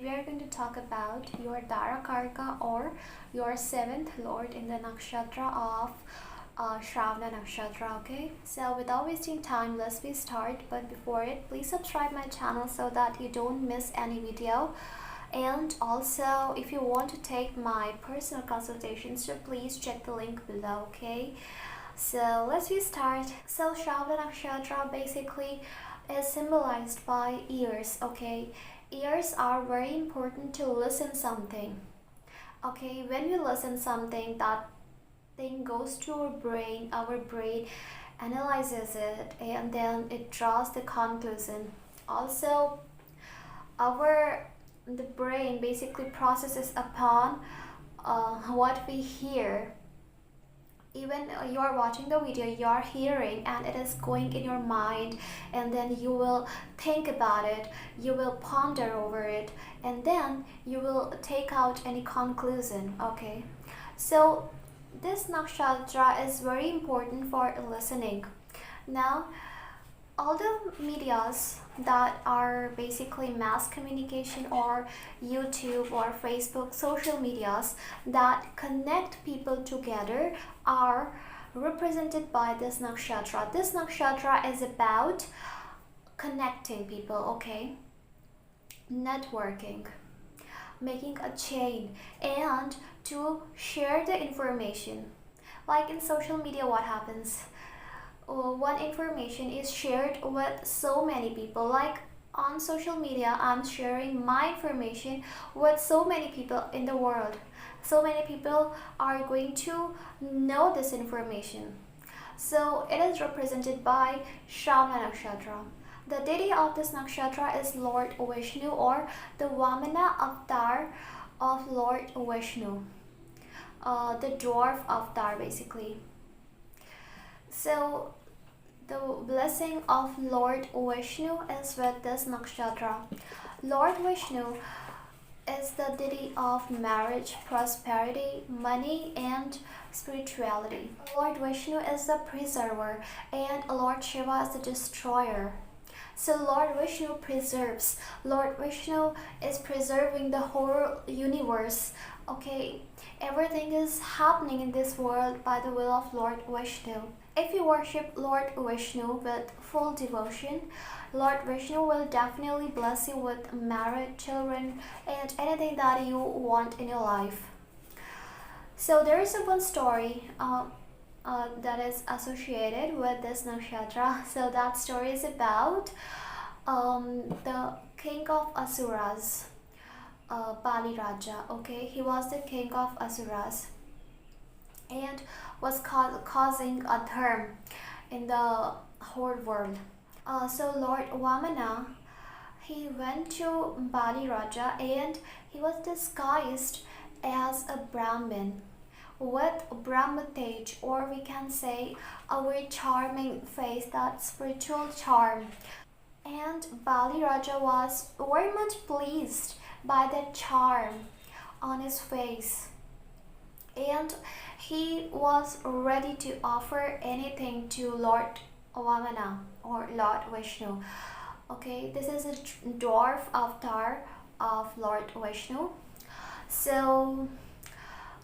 we are going to talk about your Darakaraka or your seventh lord in the nakshatra of Sravana nakshatra. Okay, so without wasting time, let's be start. But before it, please subscribe my channel so that you don't miss any video. And also, if you want to take my personal consultation, so please check the link below. Okay, so let's start. So Sravana nakshatra basically is symbolized by ears. Okay, ears are very important to listen something. Okay, when we listen something, that thing goes to our brain analyzes it, and then it draws the conclusion. Also, our the brain basically processes upon what we hear. Even you are watching the video, you are hearing, and it is going in your mind, and then you will think about it, you will ponder over it, and then you will take out any conclusion. Okay, so this nakshatra is very important for listening. Now, all the medias that are basically mass communication or YouTube or Facebook, social medias that connect people together are represented by this nakshatra. This nakshatra is about connecting people, okay? Networking, making a chain, and to share the information. Like in social media, what happens? One information is shared with so many people. Like on social media, I'm sharing my information with so many people in the world. So many people are going to know this information. So it is represented by Sravana nakshatra. The deity of this nakshatra is Lord Vishnu, or the Vamana avatar of Lord Vishnu, the dwarf avatar basically. So the blessing of Lord Vishnu is with this nakshatra. Lord Vishnu is the deity of marriage, prosperity, money, and spirituality. Lord Vishnu is the preserver, and Lord Shiva is the destroyer. So Lord Vishnu preserves. Lord Vishnu is preserving the whole universe. Okay, everything is happening in this world by the will of Lord Vishnu. If you worship Lord Vishnu with full devotion, Lord Vishnu will definitely bless you with marriage, children, and anything that you want in your life. So there is one story that is associated with this nakshatra. So that story is about the king of Asuras, Bali Raja. Okay, he was the king of Asuras and was causing a harm in the whole world. So Lord Vamana, he went to Bali Raja, and he was disguised as a Brahmin with Brahmatej, or we can say a very charming face, that spiritual charm. And Bali Raja was very much pleased by that charm on his face, and he was ready to offer anything to Lord Vamana or Lord Vishnu. Okay, this is a dwarf avatar of Lord Vishnu. So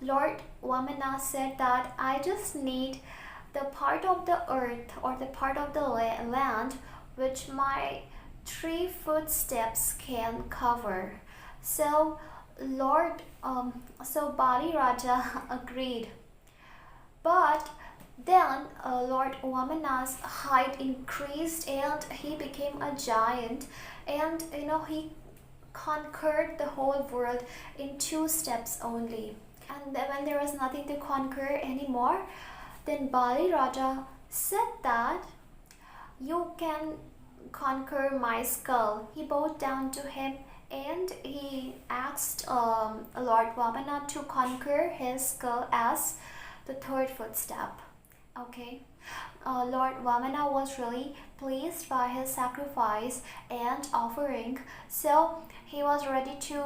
Lord Vamana said that I just need the part of the earth or the part of the land which my 3 footsteps can cover. So so Bali Raja agreed. But then Lord Vamana's height increased, and he became a giant, and he conquered the whole world in 2 steps only. And then when there was nothing to conquer anymore, then Bali Raja said that you can conquer my skull. He bowed down to him, and he asked Lord Vamana to conquer his skull as the 3rd footstep. Okay, Lord Vamana was really pleased by his sacrifice and offering, so he was ready to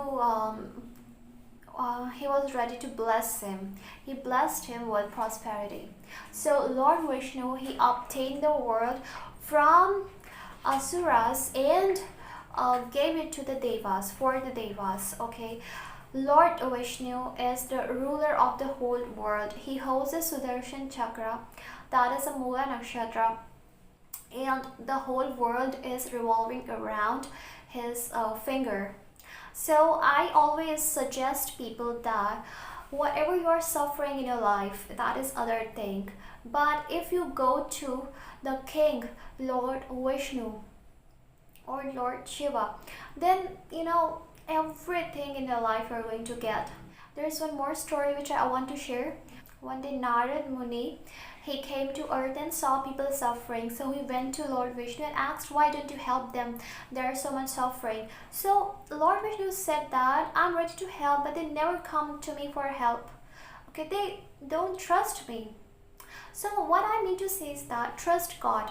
bless him. He blessed him with prosperity. So Lord Vishnu, he obtained the world from Asuras, and gave it to the devas, for the devas. Okay, Lord Vishnu is the ruler of the whole world. He holds the Sudarshan chakra, that is a Mula nakshatra, and the whole world is revolving around his finger. So I always suggest people that whatever you are suffering in your life, that is other thing. But if you go to the king, Lord Vishnu or Lord Shiva, then everything in your life you're going to get. There's one more story which I want to share. One day Narad Muni, he came to earth and saw people suffering. So he went to Lord Vishnu and asked, why don't you help them? There is so much suffering. So Lord Vishnu said that I'm ready to help, but they never come to me for help. Okay, they don't trust me. So what I need to say is that trust God.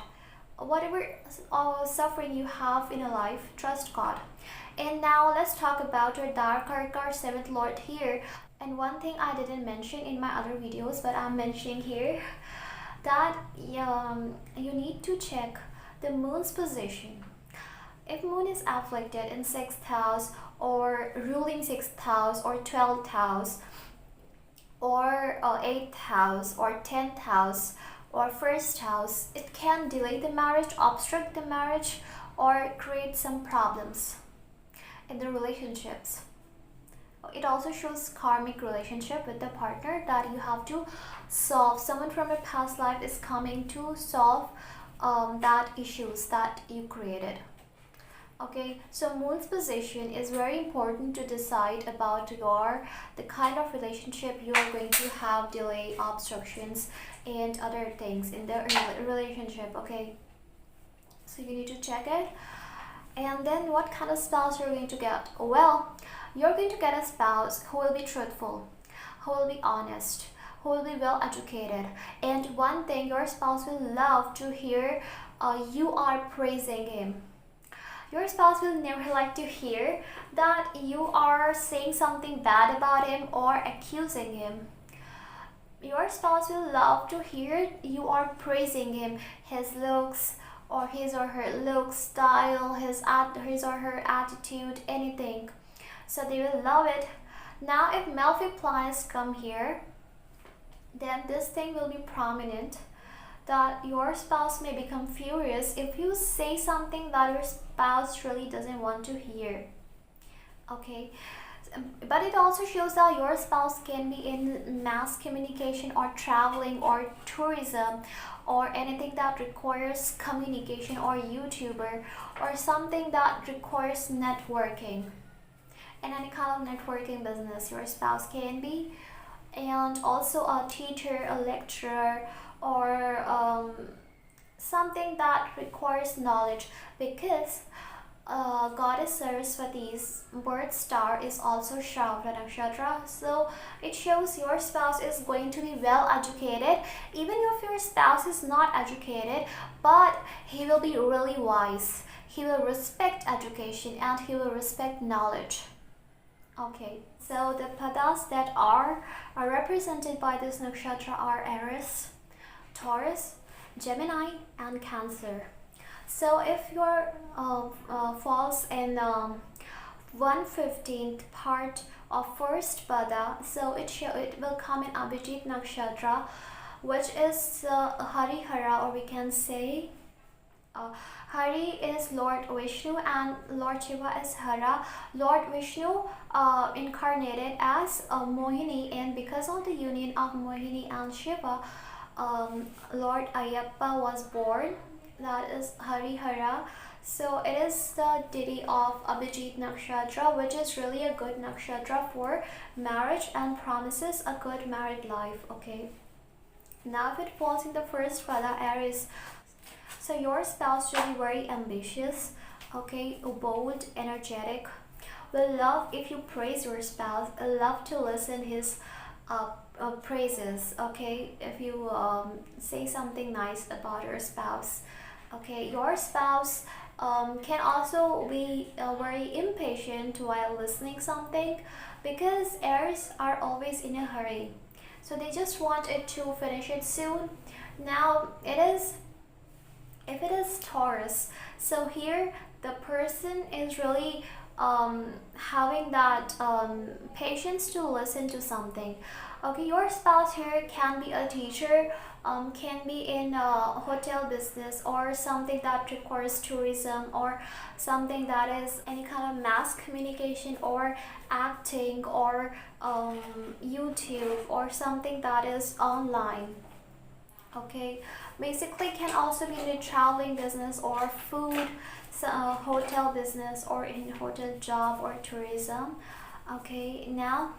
Whatever suffering you have in your life, trust God. And now let's talk about your Darakaraka, seventh lord here. And one thing I didn't mention in my other videos, but I'm mentioning here, that you need to check the moon's position. If moon is afflicted in 6th house, or ruling 6th house, or 12th house, or 8th house, or 10th house, or 1st house, it can delay the marriage, obstruct the marriage, or create some problems in the relationships. It also shows karmic relationship with the partner that you have to solve. Someone from your past life is coming to solve that issues that you created. Okay, so moon's position is very important to decide about the kind of relationship you are going to have, delay, obstructions, and other things in the relationship. Okay, so you need to check it. And then what kind of spouse you're going to get? Well, you're going to get a spouse who will be truthful, who will be honest, who will be well educated. And one thing, your spouse will love to hear you are praising him. Your spouse will never like to hear that you are saying something bad about him or accusing him. Your spouse will love to hear you are praising him, his looks, or his or her look, style, his or her attitude, anything. So they will love it. Now if malefic planets come here, then this thing will be prominent, that your spouse may become furious if you say something that your spouse really doesn't want to hear. Okay, but it also shows that your spouse can be in mass communication or traveling or tourism or anything that requires communication, or YouTuber, or something that requires networking. In any kind of networking business your spouse can be. And also a teacher, a lecturer, or something that requires knowledge, because goddess Saraswati's birth star is also Sravana nakshatra. So it shows your spouse is going to be well educated, even if your spouse is not educated, but he will be really wise. He will respect education and he will respect knowledge. Okay, so the padas that are represented by this nakshatra are Aries, Taurus, Gemini, and Cancer. So if your falls in 1/15th part of first pada, so it will come in Abhijit nakshatra, which is Harihara, or we can say Hari is Lord Vishnu and Lord Shiva is Hara. Lord Vishnu incarnated as Mohini, and because of the union of Mohini and Shiva, Lord Ayyappa was born. That is Harihara. So it is the deity of Abhijit nakshatra, which is really a good nakshatra for marriage and promises a good married life. Okay, now if it falls in the first pada, Aries, so your spouse will be very ambitious, okay, bold, energetic, will love if you praise your spouse, will love to listen his praises, okay, if you say something nice about your spouse. Okay, your spouse can also be very impatient while listening something, because Aries are always in a hurry. So they just want it to finish it soon. Now if it is Taurus, so here the person is really having that patience to listen to something. Okay, your spouse here can be a teacher, can be in a hotel business or something that requires tourism or something that is any kind of mass communication or acting or YouTube or something that is online. Okay, basically can also be in the traveling business or food, so, hotel business or in hotel job or tourism. Okay, now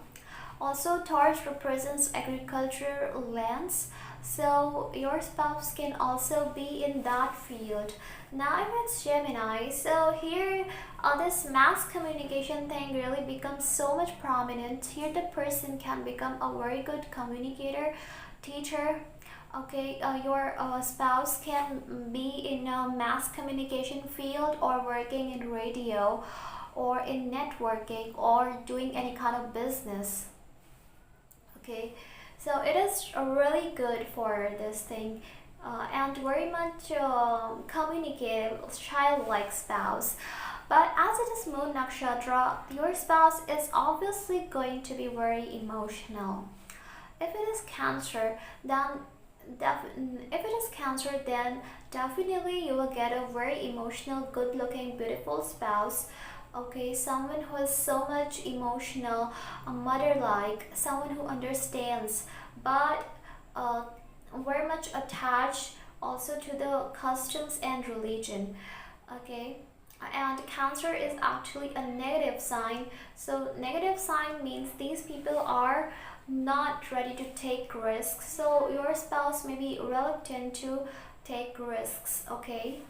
also Taurus represents agriculture lands, so your spouse can also be in that field. Now it's Gemini, so here this mass communication thing really becomes so much prominent. Here the person can become a very good communicator, teacher. Okay, your spouse can be in a mass communication field or working in radio or in networking or doing any kind of business. Okay, so it is really good for this thing, and very much communicative, childlike spouse. But as it is moon nakshatra, your spouse is obviously going to be very emotional. If it is cancer, then if it is cancer, then definitely you will get a very emotional, good looking, beautiful spouse. Okay, someone who is so much emotional, a mother like, someone who understands, but very much attached also to the customs and religion. Okay, and cancer is actually a negative sign, so negative sign means these people are not ready to take risks, so your spouse may be reluctant to take risks. Okay,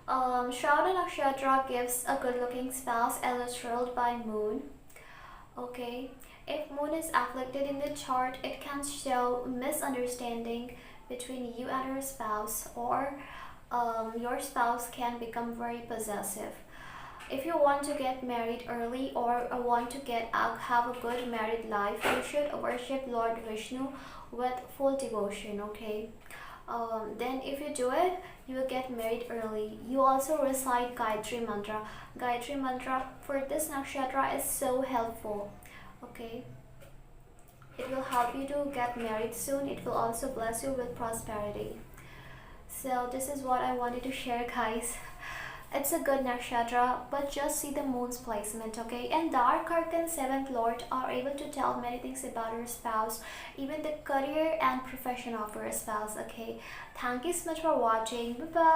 Shravana nakshatra gives a good looking spouse as it's ruled by moon. Okay, if moon is afflicted in the chart, it can show misunderstanding between you and your spouse, or your spouse can become very possessive. If you want to get married early or want to have a good married life, you should worship Lord Vishnu with full devotion. Okay, then if you do it, you will get married early. You also recite Gayatri mantra. Gayatri mantra for this nakshatra is so helpful. Okay, it will help you to get married soon. It will also bless you with prosperity. So this is what I wanted to share, guys. It's a good nakshatra, but just see the moon's placement, okay? And Darakaraka and 7th Lord are able to tell many things about your spouse, even the career and profession of your spouse, okay? Thank you so much for watching. Bye bye.